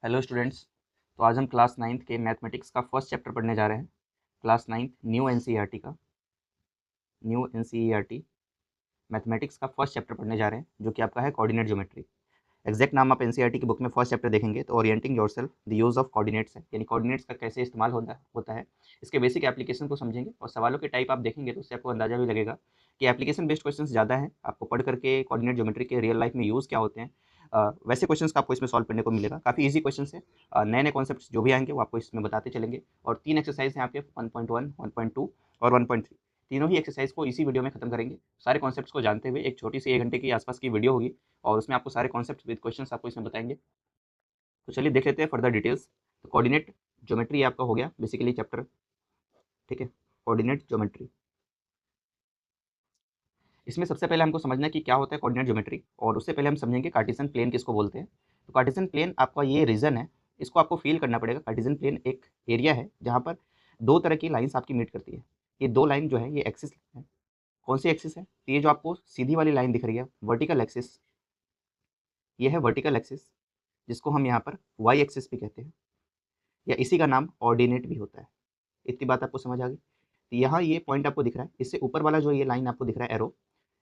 Hello students. तो आज हम क्लास 9th के मैथमेटिक्स का फर्स्ट चैप्टर पढ़ने जा रहे हैं। क्लास 9th न्यू एनसीईआरटी का न्यू एनसीईआरटी मैथमेटिक्स का फर्स्ट चैप्टर पढ़ने जा रहे हैं, जो कि आपका है कोऑर्डिनेट ज्योमेट्री। एग्जैक्ट नाम आप एनसीईआरटी की बुक में फर्स्ट चैप्टर देखेंगे तो orienting yourself the use of coordinates है, यानी कोऑर्डिनेट्स का कैसे इस्तेमाल होता है, इसके बेसिक एप्लीकेशन को समझेंगे। और सवालों के टाइप आप देखेंगे तो उससे आपको अंदाजा भी लगेगा कि एप्लीकेशन बेस्ड क्वेश्चंस ज़्यादा हैं। आपको पढ़ करके कोऑर्डिनेट ज्योमेट्री के रियल लाइफ में यूज़ क्या होते हैं, वैसे क्वेश्चंस का आपको इसमें सॉल्व करने को मिलेगा। काफ़ी इजी क्वेश्चंस है, नए नए कॉन्सेप्ट्स जो भी आएंगे वो आपको इसमें बताते चलेंगे। और 3 एक्सरसाइज हैं आपके 1.1, 1.2 और 1.3। तीनों ही एक्सरसाइज को इसी वीडियो में खत्म करेंगे। सारे कॉन्सेप्ट्स को जानते हुए एक छोटी सी 1 घंटे की आसपास की वीडियो होगी और उसमें आपको सारे कॉन्सेप्ट्स विद क्वेश्चंस आपको इसमें बताएंगे। तो चलिए देख लेते हैं फर्दर डिटेल्स। तो कोऑर्डिनेट ज्योमेट्री आपका हो गया बेसिकली चैप्टर, ठीक है। कोऑर्डिनेट ज्योमेट्री, इसमें सबसे पहले हमको समझना है कि क्या होता है कोऑर्डिनेट ज्योमेट्री, और उससे पहले हम समझेंगे कार्टेशियन प्लेन किसको बोलते हैं। तो कार्टेशियन प्लेन आपका ये रीजन है, इसको आपको फील करना पड़ेगा। कार्टेशियन प्लेन एक एरिया है जहाँ पर दो तरह की लाइन्स आपकी मीट करती है। ये दो लाइन जो है ये एक्सिस है। कौन सी एक्सिस है? तो ये जो आपको सीधी वाली लाइन दिख रही है वर्टिकल एक्सिस, ये है वर्टिकल एक्सिस, जिसको हम यहाँ पर वाई एक्सिस भी कहते हैं, या इसी का नाम ऑर्डिनेट भी होता है। इतनी बात आपको समझ आ गई। तो यहाँ ये पॉइंट आपको दिख रहा है, इससे ऊपर वाला जो ये लाइन आपको दिख रहा है एरो,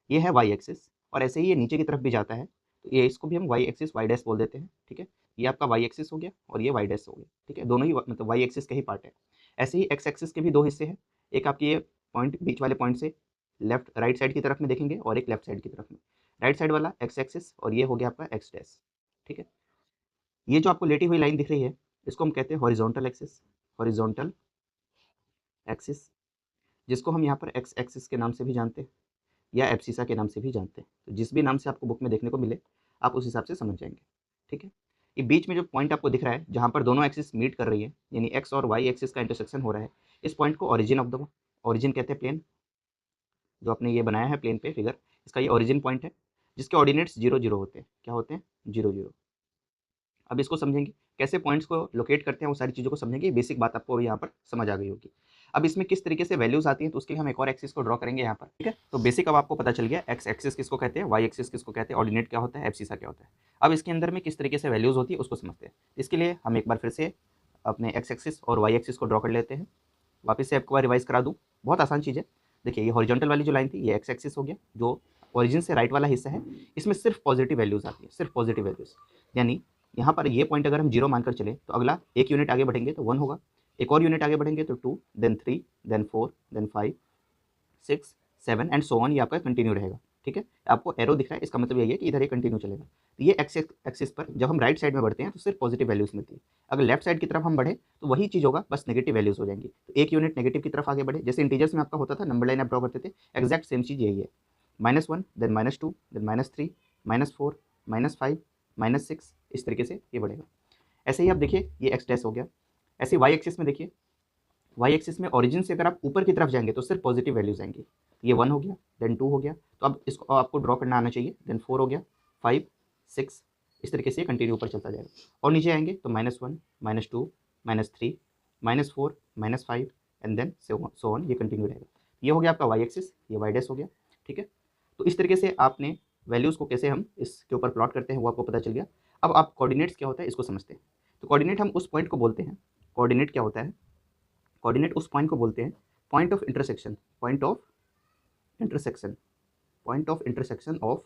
ये है वाई एक्सिस, और ऐसे ही ये नीचे की तरफ भी जाता है। तो ये इसको भी हम वाई एक्सिस वाई डैश बोल देते हैं, ठीक है। ये आपका वाई एक्सिस हो गया और ये वाई डैश हो गया, ठीक है। दोनों ही मतलब वाई एक्सिस के ही पार्ट है। ऐसे ही एक्स एक्सिस के भी दो हिस्से हैं, एक आपकी ये पॉइंट बीच वाले पॉइंट से लेफ्ट राइट साइड की तरफ में देखेंगे और एक लेफ्ट साइड की तरफ में। राइट साइड वाला एक्स एक्सिस और ये हो गया आपका एक्स डैश, ठीक है। ये जो आपको लेटी हुई लाइन दिख रही है इसको हम कहते हैं हॉरिजॉन्टल एक्सिस, हॉरिजॉन्टल एक्सिस, जिसको हम यहाँ पर एक्स एक्सिस के नाम से भी जानते हैं या एब्सिसा के नाम से भी जानते हैं। तो जिस भी नाम से आपको बुक में देखने को मिले आप उस हिसाब से समझ जाएंगे, ठीक है। ये बीच में जो पॉइंट आपको दिख रहा है जहाँ पर दोनों एक्सिस मीट कर रही है, यानी एक्स और वाई एक्सिस का इंटरसेक्शन हो रहा है, इस पॉइंट को ओरिजिन ऑफ द ओरिजिन कहते हैं। प्लेन जो आपने ये बनाया है प्लेन पे फिगर, इसका ये ओरिजिन पॉइंट है, जिसके ऑर्डिनेट्स 0 0 होते हैं। क्या होते हैं? 0 0। अब इसको समझेंगे कैसे पॉइंट्स को लोकेट करते हैं, वो सारी चीज़ों को समझेंगे। बेसिक बात आपको यहाँ पर समझ आ गई होगी। अब इसमें किस तरीके से वैल्यूज आती हैं तो उसके लिए हम एक और एक्सिस को ड्रॉ करेंगे यहाँ पर, ठीक है। तो बेसिक अब आपको पता चल गया एक्स एक्सिस किसको कहते हैं, वाई एक्सिस किसको कहते हैं, ऑर्डिनेट क्या होता है, एब्सिसा क्या होता है। अब इसके अंदर में किस तरीके से वैल्यूज होती है उसको समझते हैं। इसके लिए हम एक बार फिर से अपने एक्स एक्सिस और वाई एक्सिस को ड्रॉ कर लेते हैं। वापस से आपको रिवाइज करा दूँ, बहुत आसान चीज़ है। देखिए ये हॉरिजॉन्टल वाली जो लाइन थी ये एक्स एक्सिस हो गया, जो ओरिजिन से राइट वाला हिस्सा है, इसमें सिर्फ पॉजिटिव वैल्यूज आती है, सिर्फ पॉजिटिव वैल्यूज। यानी यहाँ पर ये पॉइंट अगर हम 0 मानकर चले तो अगला एक यूनिट आगे बढ़ेंगे तो 1 होगा, एक और यूनिट आगे बढ़ेंगे तो 2, then 3, then 4, then 5, 6, 7 and so on. ये आपका कंटिन्यू रहेगा, ठीक है। आपको एरो दिख रहा है, इसका मतलब यही है कि इधर ये कंटिन्यू चलेगा। तो ये एक्स एक्सिस पर जब हम राइट साइड में बढ़ते हैं तो सिर्फ पॉजिटिव वैल्यूज मिलती है। अगर लेफ्ट साइड की तरफ हम बढ़े तो वही चीज़ होगा, बस नेगेटिव वैल्यूज हो जाएंगी। तो एक यूनिट नेगेटिव की तरफ आगे बढ़े, जैसे इंटीजर्स में आपका होता था नंबर लाइन आप ड्रॉ करते थे, एक्जैक्ट सेम चीज़ यही है। -1, देन -2, देन -3, -4, -5, -6, इस तरीके से ये बढ़ेगा। ऐसे ही आप देखिए ये एक्स डैश हो गया। ऐसे वाई एक्सिस में देखिए, वाई एक्सिस में ओरिजिन से अगर आप ऊपर की तरफ जाएंगे तो सिर्फ पॉजिटिव वैल्यूज आएंगी। ये 1 हो गया, देन 2 हो गया, तो अब इसको आपको ड्रॉ करना आना चाहिए, देन 4 हो गया, 5, 6, इस तरीके से कंटिन्यू ऊपर चलता जाएगा। और नीचे आएंगे तो -1, -2, -3, -4, -5 एंड देन सो ऑन, ये कंटिन्यू रहेगा। ये हो गया आपका वाई एक्सिस, ये वाई डैश हो गया, ठीक है। तो इस तरीके से आपने वैल्यूज़ को कैसे हम इसके ऊपर प्लॉट करते हैं वो आपको पता चल गया। अब आप कोऑर्डिनेट्स क्या होता है इसको समझते हैं। तो कोऑर्डिनेट हम उस पॉइंट को बोलते हैं, कोऑर्डिनेट क्या होता है, कोऑर्डिनेट उस पॉइंट को बोलते हैं point of intersection, point of intersection, point of intersection of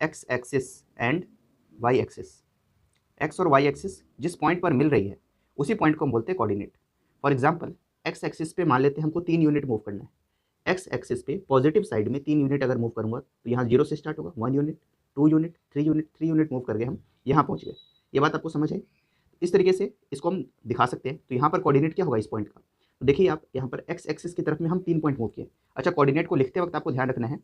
X axis and Y axis. X और वाई एक्सिस जिस पॉइंट पर मिल रही है उसी पॉइंट को हम बोलते हैं coordinate. For example x axis पे मान लेते हैं हमको 3 यूनिट मूव करना है। एक्स एक्सिस पे पॉजिटिव साइड में 3 यूनिट अगर मूव करूंगा तो यहाँ 0 से स्टार्ट होगा, 1 unit, 2 unit, 3 unit, 3 unit move करके हम यहाँ पहुँच गए। ये बात आपको समझ आई? इस तरीके से इसको हम दिखा सकते हैं। तो यहाँ पर कोऑर्डिनेट क्या होगा इस पॉइंट का, तो देखिए आप यहाँ पर एक्स एक्सिस की तरफ में हम 3 पॉइंट मूव किए। अच्छा, कोऑर्डिनेट को लिखते वक्त आपको ध्यान रखना है,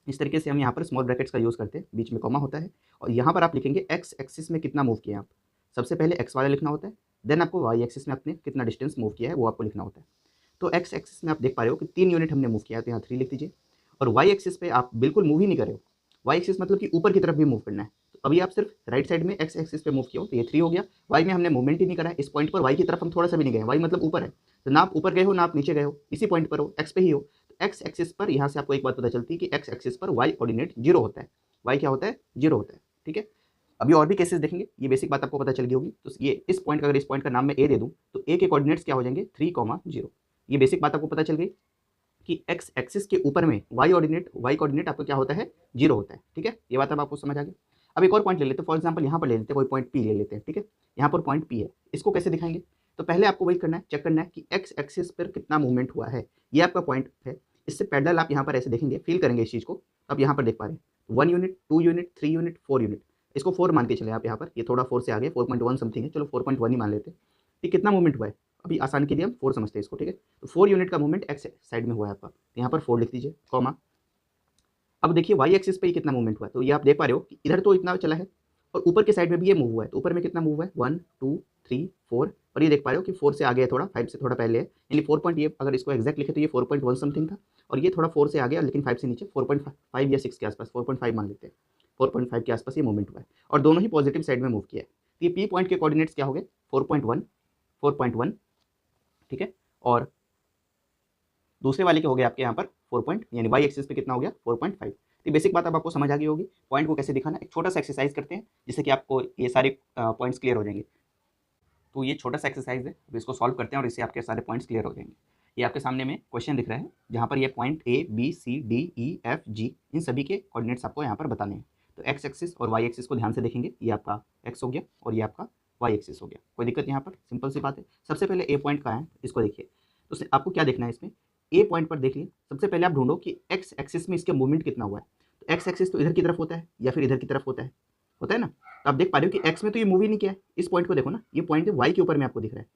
इस तरीके से हम यहाँ पर स्मॉल ब्रैकेट्स का यूज़ करते हैं, बीच में कॉमा होता है, और यहाँ पर आप लिखेंगे एक्स एक्सिस में कितना मूव किया आप। सबसे पहले एक्स वाला लिखना होता है, देन आपको वाई एक्सिस में आपने कितना डिस्टेंस मूव किया है वो आपको लिखना होता है। तो एक्स एक्सिस में आप देख पा रहे हो कि 3 यूनिट हमने मूव किया है, तो यहाँ 3 लिख दीजिए। और वाई एक्सिस पे आप बिल्कुल मूव ही नहीं कर रहे हो, वाई एक्सिस मतलब कि ऊपर की तरफ भी मूव करना है। तो अभी आप सिर्फ राइट साइड में एक्स एक्सिस पे मूव किया हो तो ये 3 हो गया। वाई में हमने मूवमेंट ही नहीं करा है, इस पॉइंट पर वाई की तरफ हम थोड़ा सा भी नहीं गए, वाई मतलब ऊपर है, तो ना आप ऊपर गए हो ना आप नीचे गए हो, इसी पॉइंट पर हो, एक्स पे ही हो। तो एक्स एक्सिस पर यहाँ से आपको एक बात पता चलती है कि एक्स एक्सिस पर वाई कोऑर्डिनेट 0 होता है, वाई क्या होता है, 0 होता है, ठीक है। अभी और भी केसेस देखेंगे, ये बेसिक बात आपको पता चल गई होगी। तो ये इस पॉइंट का, अगर इस पॉइंट का नाम मैं ए दे दूँ तो ए के कोऑर्डिनेट्स क्या हो जाएंगे 3,0। ये बेसिक बात आपको पता चल गई कि एक्स एक्सिस के ऊपर में वाई कोऑर्डिनेट आपका क्या होता है 0 होता है। ठीक है, ये बात अब आपको समझ आ गई। अब एक और पॉइंट ले लेते हैं, फॉर एग्जाम्पल यहाँ पर ले लेते हैं, कोई पॉइंट पी ले लेते हैं। ठीक है, यहाँ पर पॉइंट पी है, इसको कैसे दिखाएंगे? तो पहले आपको वही करना है, चेक करना है कि एक्स एक्सिस पर कितना मूवमेंट हुआ है। ये आपका पॉइंट है, इससे पैरेलल आप यहाँ पर ऐसे देखेंगे, फील करेंगे इस चीज़ को। आप यहाँ पर देख पा रहे हैं 1 यूनिट, 2 यूनिट, 3 यूनिट, 4 यूनिट। इसको 4 मान के चले आप यहाँ पर, ये थोड़ा 4 से आगे 4.1 समथिंग है, चलो 4.1 ही मान लेते हैं। ये कितना मूवमेंट हुआ है? अभी आसान के लिए हम 4 समझते हैं इसको। ठीक है, तो 4 यूनिट का मूवमेंट एक्स साइड में हुआ है आपका, यहाँ पर 4 लिख दीजिए, कॉमा। अब देखिए वाई एक्सिस पे कितना मूवमेंट हुआ है, तो ये आप देख पा रहे हो कि इधर तो इतना चला है और ऊपर के साइड में भी ये मूव हुआ है। तो ऊपर में कितना मूव हुआ है 1 2 3 4, और ये देख पा रहे हो कि 4 से आगे है, थोड़ा 5 से थोड़ा पहले है, यानी 4 पॉइंट, ये अगर इसको एक्जैक्ट लिखे तो ये 4.1 समथिंग था, और ये थोड़ा 4 से आगे लेकिन 5 से नीचे 4.5 या 6 के आसपास, 4.5 मान लेते हैं, 4.5 के आसपास ये मूवमेंट हुआ है, और दोनों ही पॉजिटिव साइड में मूव किया है। तो ये पी पॉइंट के कोऑर्डिनेट्स क्या हो गए 4.1। ठीक है, और दूसरे वाले के हो गए आपके यहाँ पर 4 पॉइंट, यानी वाई एक्सिस पे कितना हो गया 4.5। तो बेसिक बात अब आपको समझ आ गई होगी, पॉइंट को कैसे दिखाना। एक छोटा सा एक्सरसाइज करते हैं जिससे कि आपको ये सारे पॉइंट्स क्लियर हो जाएंगे। तो ये छोटा सा एक्सरसाइज है, अब इसको सॉल्व करते हैं और इससे आपके सारे पॉइंट्स क्लियर हो जाएंगे। ये आपके सामने में क्वेश्चन दिख रहा है, जहाँ पर ये point A B C D E F G, इन सभी के कोऑर्डिनेट्स आपको यहाँ पर बताने हैं। तो एक्स एक्सिस और वाई एक्सिस को ध्यान से देखेंगे, ये आपका एक्स हो गया और ये आपका वाई एक्सिस हो गया। कोई दिक्कत यहाँ पर, सिंपल सी बात है। सबसे पहले ए पॉइंट कहाँ है इसको देखिए, तो आपको क्या देखना है इसमें, ए पॉइंट पर देखिए सबसे पहले आप ढूंढो कि एक्स एक्सिस में इसके मूवमेंट कितना हुआ है। तो एक्स एक्सिस तो इधर की तरफ होता है या फिर इधर की तरफ होता है ना। तो आप देख पा रहे हो कि एक्स में तो ये मूव ही नहीं किया है। इस पॉइंट को देखो ना, ये पॉइंट वाई के ऊपर में आपको दिख रहा है।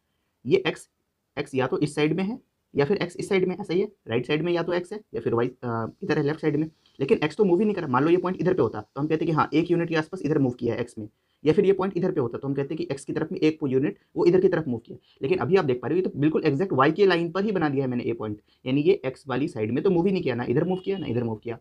ये एक्स एक्स या तो इस साइड में है या फिर एक्स इस साइड में, ऐसा ही है। राइट साइड में या तो एक्स है या फिर वाई इधर है लेफ्ट साइड में, लेकिन एक्स तो मूव ही नहीं करा। मान लो ये पॉइंट इधर पे होता तो हम कहते कि हाँ 1 यूनिट के आसपास इधर मूव किया है एक्स में, या फिर ये पॉइंट इधर पे होता तो हम कहते कि एक्स की तरफ में 1 यूनिट वो इधर की तरफ मूव किया। लेकिन अभी आप देख पा रहे हो ये तो बिल्कुल एक्जैक्ट वाई के लाइन पर ही बना दिया है मैंने ए पॉइंट, यानी ये एक्स वाली साइड में तो मूव ही नहीं किया, ना इधर मूव किया ना इधर मूव किया।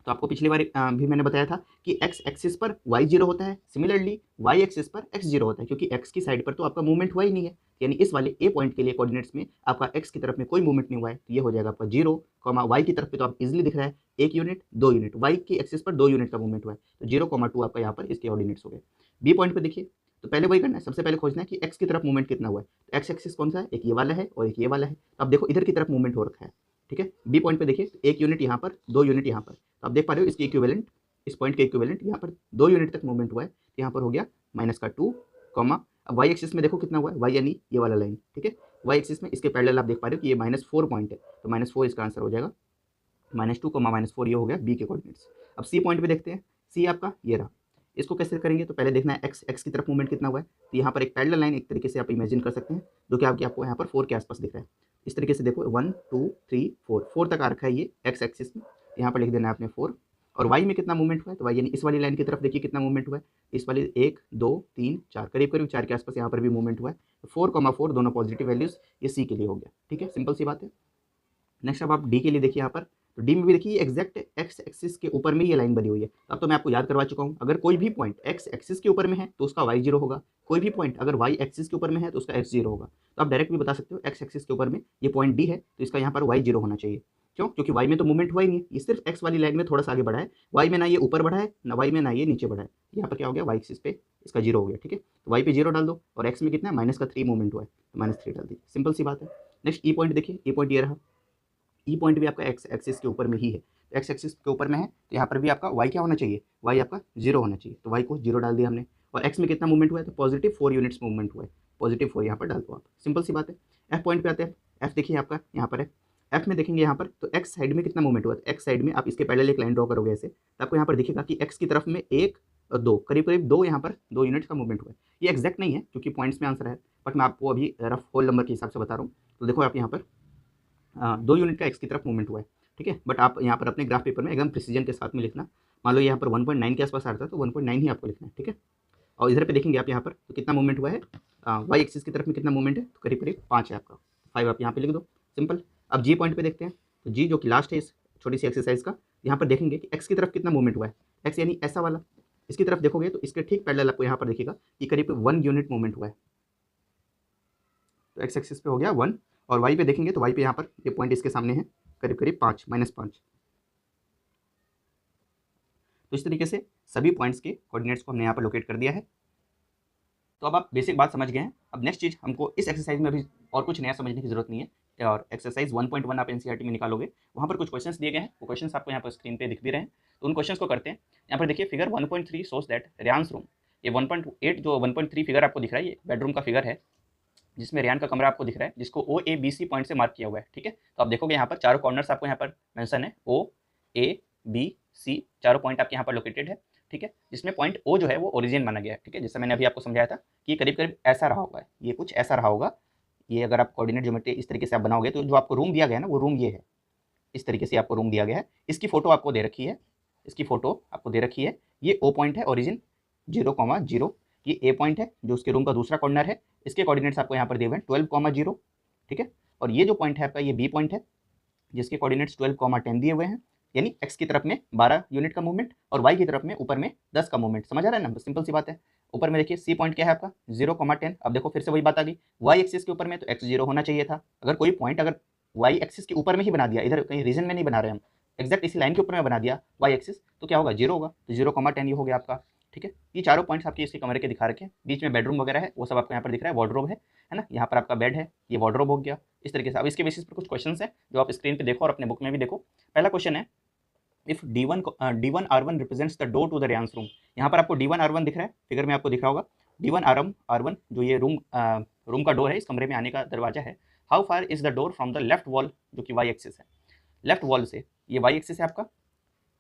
तो आपको पिछली बार भी मैंने बताया था कि एक्स एक्सिस पर वाई जीरो होता है, सिमिलरली वाई एक्सिस पर एक्स जीरो होता है, क्योंकि एक्स की साइड पर तो आपका मूवमेंट हुआ ही नहीं है। यानी इस वाले ए पॉइंट के लिए कोऑर्डिनेट्स में आपका एक्स की तरफ में कोई मूवमेंट नहीं हुआ है, तो ये हो जाएगा आपका 0, वाई की तरफ पे तो आप इजिली दिख रहा है 1 यूनिट 2 यूनिट, वाई की एक्सिस पर 2 यूनिट का मूवमेंट हुआ है, तो 0,2 आपका यहाँ पर इसके ऑर्डिनेट्स हो गए। बी पॉइंट पर देखिए, तो पहले वही करना है, सबसे पहले खोजना है कि एक्स की तरफ मूवमेंट कितना हुआ है। तो एक्स एक्सिस कौन सा है, एक ये वाला है और एक ये वाला है। तो आप देखो इधर की तरफ मूवमेंट हो रखा है। ठीक है, बी पॉइंट पे देखिए 1 यूनिट यहाँ पर 2 यूनिट यहाँ पर, तो आप देख पा रहे हो इसके इक्विवेलेंट, इस पॉइंट के इक्विवेलेंट यहाँ पर 2 यूनिट तक मूवमेंट हुआ है, तो यहाँ पर हो गया -2, अब वाई एक्सिस में देखो कितना हुआ है, वाई यानी ये वाला लाइन। ठीक है, वाई एक्सिस में इसके पैरेलल आप देख पा रहे हो कि ये -4 पॉइंट है, तो -4 इसका आंसर हो जाएगा। -2, -4 ये हो गया बी के कोऑर्डिनेट्स। अब सी पॉइंट पे देखते हैं, सी आपका ये रहा। इसको कैसे करेंगे, तो पहले देखना है एक्स की तरफ मूवमेंट कितना हुआ है। तो यहाँ पर एक पैरेलल लाइन एक तरीके से आप इमेजिन कर सकते हैं, जो कि आपको यहाँ पर 4 के आसपास दिख रहा है। इस तरीके से देखो 1 2 3 4 तक आ रखा है ये एक्स एक्सिस में, यहाँ पर लिख देना है आपने 4। और वाई में कितना मूवमेंट हुआ है, तो वाई यानी इस वाली लाइन की तरफ देखिए कितना मूवमेंट हुआ है, इस वाली 1 2 3 4, करीब करीब 4 के आसपास यहाँ पर भी मूवमेंट हुआ है। 4,4 दोनों पॉजिटिव वैल्यूज, ये सी के लिए हो गया। ठीक है, सिंपल सी बात है। नेक्स्ट अब आप डी के लिए देखिए, यहाँ पर तो डी में भी देखिए एग्जैक्ट एक्स एक्सिस के ऊपर में ये लाइन बनी हुई है। अब तो मैं आपको याद करवा चुका हूँ, अगर कोई भी पॉइंट एक्स एक्सिस के ऊपर में है तो उसका वाई जीरो होगा, कोई भी पॉइंट अगर वाई एक्सिस के ऊपर में है तो उसका एक्स जीरो होगा। तो आप डायरेक्ट भी बता सकते हो एक्स एक्सिस के ऊपर में ये पॉइंट डी है तो इसका यहाँ पर वाई जीरो होना चाहिए। क्यों, क्योंकि वाई में तो मूवमेंट हुआ ही नहीं है, ये सिर्फ एक्स वाली लाइन में थोड़ा सा आगे बढ़ा है, वाई में ना ये ऊपर बढ़ा है ना वाई में ना ये नीचे बढ़ा है। यहाँ पर क्या हो गया, वाई एक्सिस पे इसका जीरो हो गया। ठीक है, तो वाई पे जीरो डाल दो और एक्स में कितना है -3 मूवमेंट हुआ है, तो -3 डाल दीजिए, सिंपल सी बात है। नेक्स्ट ई पॉइंट देखिए, ई पॉइंट ये रहा, ई पॉइंट भी आपका एक्स एक्सिस के ऊपर में ही है, तो एक्स एक्सिस के ऊपर में है तो यहाँ पर भी आपका वाई क्या होना चाहिए, वाई आपका जीरो होना चाहिए, तो वाई को जीरो डाल दिया हमने। और एक्स में कितना मूवमेंट हुआ है, तो +4 यूनिट्स मूवमेंट हुआ है, +4 यहाँ पर डाल दो आप, सिंपल सी बात है। एफ पॉइंट पे आते हैं, एफ देखिए आपका यहाँ पर है, एफ में देखेंगे यहाँ पर तो एक्स साइड में कितना मूवमेंट हुआ है, एक्स साइड में आप इसके पहले एक लाइन ड्रॉ करोगे ऐसे, तो आपको यहाँ पर दिखेगा कि एक्स की तरफ में 1 और 2, करीब करीब 2 यहाँ पर 2 यूनिट्स का मूवमेंट हुआ है। ये एक्जैक्ट नहीं है क्योंकि पॉइंट्स में आंसर है, बट मैं आपको अभी रफ होल नंबर के हिसाब से बता रहा हूँ। तो देखो आप यहाँ पर 2 यूनिट का एक्स की तरफ मूवमेंट हुआ है। ठीक है, बट आप यहाँ पर अपने ग्राफ पेपर में एकदम प्रिसीजन के साथ में लिखना। मान लो यहाँ पर 1.9 के आसपास आ रहा था तो 1.9 ही आपको लिखना है। ठीक है, और इधर पे देखेंगे आप यहाँ पर तो कितना मूवमेंट हुआ है, वाई एक्सिस की तरफ में कितना मूवमेंट है, तो करीब करीब 5 है आपका, 5 आप यहाँ पे लिख दो, सिंपल। अब जी पॉइंट पे देखते हैं, तो जी जो कि लास्ट है इस छोटी सी एक्सरसाइज का, यहाँ पर देखेंगे कि एक्स की तरफ कितना मूवमेंट हुआ है, एक्स यानी ऐसा वाला, इसकी तरफ देखोगे तो इसके ठीक पैरेलल आपको यहाँ पर देखिएगा कि करीब 1 यूनिट मूवमेंट हुआ है, तो एक्स एक्सिस पे हो गया 1। और वाई पे देखेंगे तो वाई पे यहाँ पर ये पॉइंट इसके सामने है, करीब करीब 5, -5। तो इस तरीके से सभी पॉइंट्स के कोऑर्डिनेट्स को हमने यहाँ पर लोकेट कर दिया है। तो अब आप बेसिक बात समझ गए हैं। अब नेक्स्ट चीज़ हमको इस एक्सरसाइज में भी और कुछ नया समझने की जरूरत नहीं है, और एक्सरसाइज 1.1 आप एनसीईआरटी में निकालोगे, वहाँ पर कुछ क्वेश्चंस दिए गए हैं, वो क्वेश्चंस आपको यहाँ पर स्क्रीन पे दिख भी रहे हैं, तो उन क्वेश्चंस को करते हैं। यहाँ पर देखिए फिगर 1.3 शोज दैट रेयांस रूम, ये 1.8 जो 1.3 फिगर आपको दिख रहा है, ये बेडरूम का फिगर है, जिसमें रेयान का कमरा आपको दिख रहा है, जिसको ओ ए बी सी पॉइंट से मार्क किया हुआ है। ठीक है, तो आप देखोगे यहाँ पर चारों कॉर्नर्स आपको यहाँ पर मेंशन है, ओ ए बी सी, चारों पॉइंट आपके यहाँ पर लोकेटेड है। ठीक है, जिसमें पॉइंट ओ जो है वो ओरिजिन माना गया है। ठीक है, जैसे मैंने अभी आपको समझाया था कि करीब करीब ऐसा रहा होगा, ये कुछ ऐसा रहा होगा। ये अगर आप कोऑर्डिनेट ज्योमेट्री इस तरीके से आप बनाओगे, तो जो आपको रूम दिया गया है ना, वो रूम ये है, इस तरीके से आपको रूम दिया गया है। इसकी फोटो आपको दे रखी है, इसकी फोटो आपको दे रखी है। ये ओ पॉइंट है, ओरिजिन 0,0। ये ए पॉइंट है जो उसके रूम का दूसरा कॉर्नर है, इसके कोऑर्डिनेट्स आपको यहाँ पर दिए हुए हैं 12,0। ठीक है, और ये जो पॉइंट है आपका, ये बी पॉइंट है, जिसके कोऑर्डिनेट्स 12,10 दिए हुए हैं, यानी एक्स की तरफ में 12 यूनिट का मूवमेंट और वाई की तरफ में ऊपर में 10 का मूवमेंट। समझ आ रहा है ना, सिंपल सी बात है। ऊपर में देखिए सी पॉइंट क्या है आपका 0,10। अब देखो फिर से वही बात आ गई, वाई एक्सिस के ऊपर में तो एक्स 0 होना चाहिए था। अगर कोई पॉइंट अगर वाई एक्सिस के ऊपर में ही बना दिया, इधर कहीं रीजन में नहीं बना रहे हम, एक्जैक्ट इसी लाइन के ऊपर में बना दिया वाई एक्सिस, तो क्या होगा 0 होगा। तो 0,10 ये हो गया आपका। ठीक है, ये चारों पॉइंट्स आपके इसी कमरे के दिखा रखे हैं। बीच में बेडरूम वगैरह है, वो सब आपको यहाँ पर दिख रहा है, वार्डरोब है ना, यहाँ पर आपका बेड है, ये वार्डरोब हो गया। इस तरीके से अब इसके बेसिस पर कुछ क्वेश्चंस हैं जो आप स्क्रीन पे देखो और अपने बुक में भी देखो। पहला क्वेश्चन है, if D1 R1 represents the door to the रेयांस रूम। यहाँ पर आपको D1 R1 दिख रहा है, फिगर में आपको दिख रहा होगा D1 R1 जो ये रूम का डोर है, इस कमरे में आने का दरवाजा है। How far is the door from the left wall, जो कि वाई एक्सिस है, लेफ्ट वॉल से, ये वाई एक्सिस है आपका,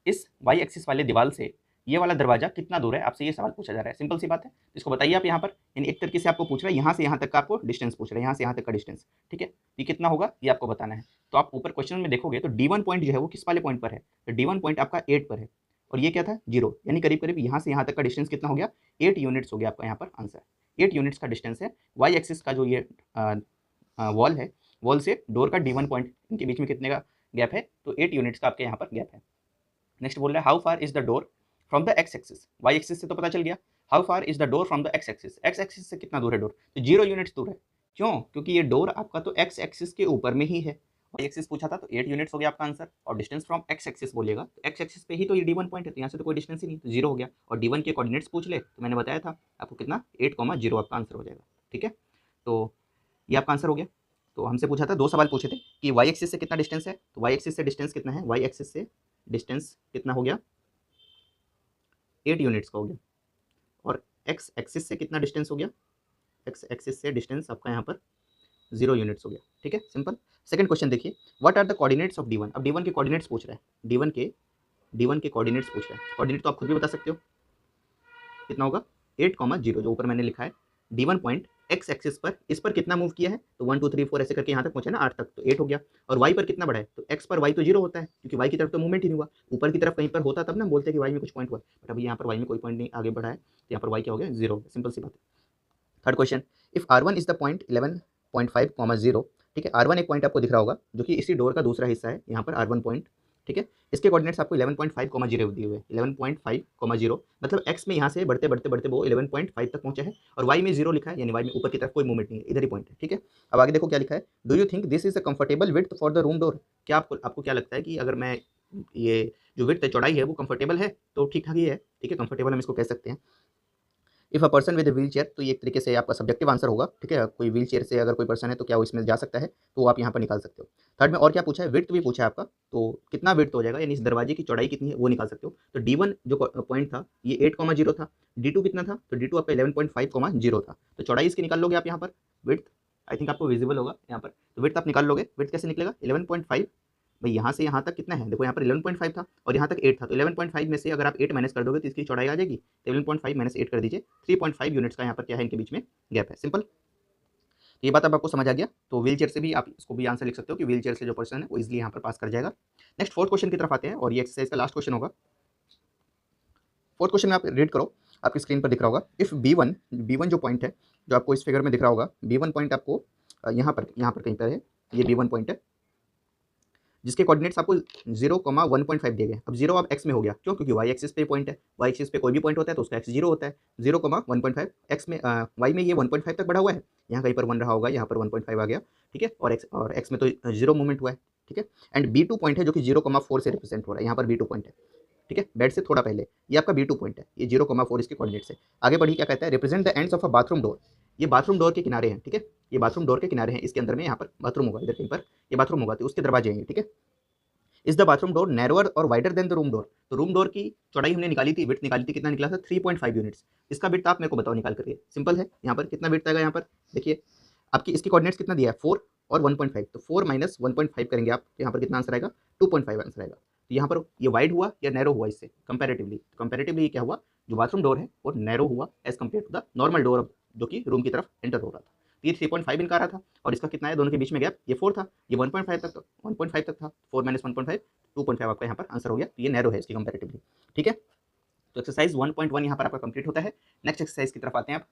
इस वाई एक्सिस वाले दीवार से ये वाला दरवाजा कितना दूर है, आपसे ये सवाल पूछा जा रहा है। सिंपल सी बात है, इसको बताइए आप यहाँ पर। यानी एक तरीके से आपको पूछ रहा है, यहाँ से यहाँ तक का आपको डिस्टेंस पूछ रहा है, यहाँ से यहाँ तक का डिस्टेंस। ठीक है, ये कितना होगा ये आपको बताना है। तो आप ऊपर क्वेश्चन में देखोगे तो D1 पॉइंट जो है वो किस वाले पॉइंट पर है, तो D1 पॉइंट आपका 8 पर है, और ये क्या था 0, यानी करीब करीब यहाँ से यहाँ तक का डिस्टेंस कितना हो गया 8 यूनिट्स हो गया आपका यहाँ पर आंसर। 8 यूनिट्स का डिस्टेंस है वाई एक्सिस का, जो ये वॉल है, वॉल से डोर का D1 पॉइंट, इनके बीच में कितने का गैप है, तो 8 यूनिट्स का आपके यहाँ पर गैप है। नेक्स्ट बोल रहा है how far is the door from the X axis, Y axis से तो पता चल गया, how far is the door from the X axis, X axis से कितना दूर है डोर, तो 0 यूनिट्स दूर है। क्यों, क्योंकि ये डोर आपका तो एक्स एक्सिस के ऊपर में ही है। वाई एक्सिस पूछा था तो 8 यूनिट्स हो गया आपका आंसर, और डिस्टेंस फ्रॉम एक्स एक्सिस बोलेगा तो एक्स एक्सिस पे ही तो ये D1 पॉइंट है, तो यहाँ से तो कोई डिस्टेंस ही नहीं, तो 0 हो गया। और D1 के कोऑर्डिनेट्स पूछ ले तो मैंने बताया था आपको कितना 8,0 आपका आंसर हो जाएगा। ठीक है, तो ये आपका आंसर हो गया। तो हमसे पूछा था, 2 सवाल पूछे थे कि वाई एक्सिस से कितना डिस्टेंस है, तो वाई एक्सिस से डिस्टेंस कितना है, वाई एक्सिस से डिस्टेंस कितना हो गया 8 यूनिट्स का हो गया, और एक्स एक्सिस से कितना डिस्टेंस हो गया, एक्स एक्सिस से डिस्टेंस आपका यहाँ पर 0 यूनिट्स हो गया। ठीक है, सिंपल। सेकंड क्वेश्चन देखिए, what are the coordinates of D1। अब D1 के कोऑर्डिनेट्स पूछ रहा है, D1 के कोऑर्डिनेट्स पूछ रहा है। कोऑर्डिनेट तो आप खुद भी बता सकते हो, कितना होगा 8,0, जो ऊपर मैंने लिखा है। D1 पॉइंट एक्स एक्सिस पर, इस पर कितना मूव किया है, तो 1 2 3 4 ऐसे करके यहाँ तक पहुंचे ना 8 तक, तो 8 हो गया। और वाई पर कितना बढ़ा है, तो एक्स पर वाई तो 0 होता है, क्योंकि वाई की तरफ तो मूवमेंट ही नहीं हुआ, ऊपर की तरफ कहीं पर होता तब ना बोलते कि वाई में कुछ पॉइंट हुआ, बट अभी यहाँ पर वाई में कोई पॉइंट नहीं आगे बढ़ा है, तो यहाँ पर वाई क्या हो गया 0 हो गया। सिंपल सी बात है। Third question, if R1 is the point 11.5, 0। ठीक है, R1 एक पॉइंट आपको दिख रहा होगा जो कि इसी डोर का दूसरा हिस्सा है, यहाँ पर R1 पॉइंट। ठीक है, इसके कोऑर्डिनेट्स आपको 11.5, 0 दिए हुए, 11.5, 0, मतलब एक्स में यहाँ से बढ़ते बढ़ते बढ़ते वो 11.5 तक पहुंचा है, और वाई में 0 लिखा है, यानी वाई में ऊपर की तरफ कोई मूवमेंट नहीं है, इधर ही पॉइंट है। ठीक है, अब आगे देखो क्या लिखा है, do you think this is a comfortable width for the room door. क्या आपको क्या लगता है कि अगर मैं ये जो विड्थ है, चौड़ाई है, वो कंफर्टेबल है, तो ठीक ठाक ही है। ठीक है, कंफर्टेबल हम इसको कह सकते हैं। If a person with wheel chair, तो ये एक तरीके से आपका सब्जेक्टिव आंसर होगा। ठीक है, कोई व्हील चेयर से अगर कोई पर्सन है तो क्या वो इसमें जा सकता है, तो वो आप यहाँ पर निकाल सकते हो। थर्ड में और क्या पूछा है, विड्थ भी पूछा है आपका, तो कितना विड्थ हो जाएगा, यानी इस दरवाजे की चौड़ाई कितनी है वो निकाल सकते हो। तो D1 जो पॉइंट था ये 8,0 था, D2 कितना था, तो D2 आपका 11.5, 0 था, तो चौड़ाई इसकी निकाल लोगे आप यहाँ पर। विड्थ आई थिंक आपको विजिबल होगा यहाँ पर, तो विड्थ आप निकाल लोगे। विड्थ कैसे निकलेगा, 11.5 भाई, यहाँ से यहाँ तक कितना है, देखो यहाँ पर 11.5 था और यहाँ तक 8 था, तो 11.5 में से अगर आप 8 माइनस कर दोगे तो इसकी चौड़ाई आ जाएगी, तो 11.5 माइनस 8 कर दीजिए, 3.5 यूनिट्स का यहाँ पर क्या है, इनके बीच में गैप है। सिंपल, तो ये बात अब आपको समझ आ गया। तो व्हील चेयर से भी आप इसको भी आंसर लिख सकते हो कि व्हील चेयर से जो पर्सन है वो इजिली यहाँ पर पास कर जाएगा। नेक्स्ट फोर्थ क्वेश्चन की तरफ आते हैं, और ये एक्सरसाइज का लास्ट क्वेश्चन होगा। फोर्थ क्वेश्चन में आप रीड करो, आपकी स्क्रीन पर दिख रहा होगा, इफ B1 जो पॉइंट है, जो आपको इस फिगर में दिख रहा होगा, B1 पॉइंट आपको यहाँ पर कहीं पर है, ये B1 पॉइंट है, जिसके कोऑर्डिनेट्स आपको 0,1.5 दिए गए। अब 0 अब एक्स में हो गया, क्यों, क्योंकि वाई एक्सिस पे पॉइंट है, वाई एक्सिस पे कोई भी पॉइंट होता है तो उसका एक्स 0 होता है। 0,1.5 एक्स में, वाई में ये 1.5 तक बढ़ा हुआ है, यहाँ कहीं पर 1 रहा होगा, यहाँ पर 1.5 आ गया। ठीक है, और एक्स में तो 0 मूवमेंट हुआ है। ठीक है, एंड B2 पॉइंट है जो कि 0,4 से रिप्रेजेंट हो रहा है, यहाँ पर B2 पॉइंट है। ठीक है, बेड से थोड़ा पहले। ये आपका B2 पॉइंट है, ये 0,4 इसके कोऑर्डिनेट्स है। आगे बढ़िए क्या कहता है, represent the ends of a bathroom door. ये बाथरूम डोर के किनारे हैं, ठीक है, ये बाथरूम डोर के किनारे हैं, इसके अंदर में यहाँ पर बाथरूम होगा, इधर कहीं पर ये बाथरूम होगा, तो उसके दरवाजे हैं, ठीक है। Is the bathroom door narrower और wider than the room door. तो रूम डोर की चौड़ाई हमने निकाली थी, विड्थ निकाली थी, कितना निकला था 3.5 यूनिट्स। इसका विड्थ आप मेरे को बताओ निकाल करके, सिंपल है। यहाँ पर कितना विड्थ आएगा, यहाँ पर देखिए आपकी इसकी कोऑर्डिनेट्स कितना दिया है 4 और 1.5, तो 4 माइनस 1.5 करेंगे आप, तो यहाँ पर कितना आंसर आएगा 2.5 आंसर आएगा। तो यहाँ पर ये वाइड हुआ या नैरो हुआ इससे कंपैरेटिवली, कंपैरेटिवली क्या हुआ, जो बाथरूम डोर है वो नैरो हुआ as compare to the normal door जो कि रूम की तरफ एंटर हो रहा था। तो ये 3.5 इनका आ रहा था, और इसका कितना है दोनों के बीच में गैप, ये 4 था, ये 1.5 तक, 1.5 तक था, 4 माइनस 1.5 2.5 आपका यहाँ पर आंसर हो गया। तो ये नैरो है इसकी कंपैरेटिवली, ठीक है। तो एक्सरसाइज 1.1 यहाँ पर आपका कंप्लीट होता है। नेक्स्ट एक्सरसाइज की तरफ आते हैं आप।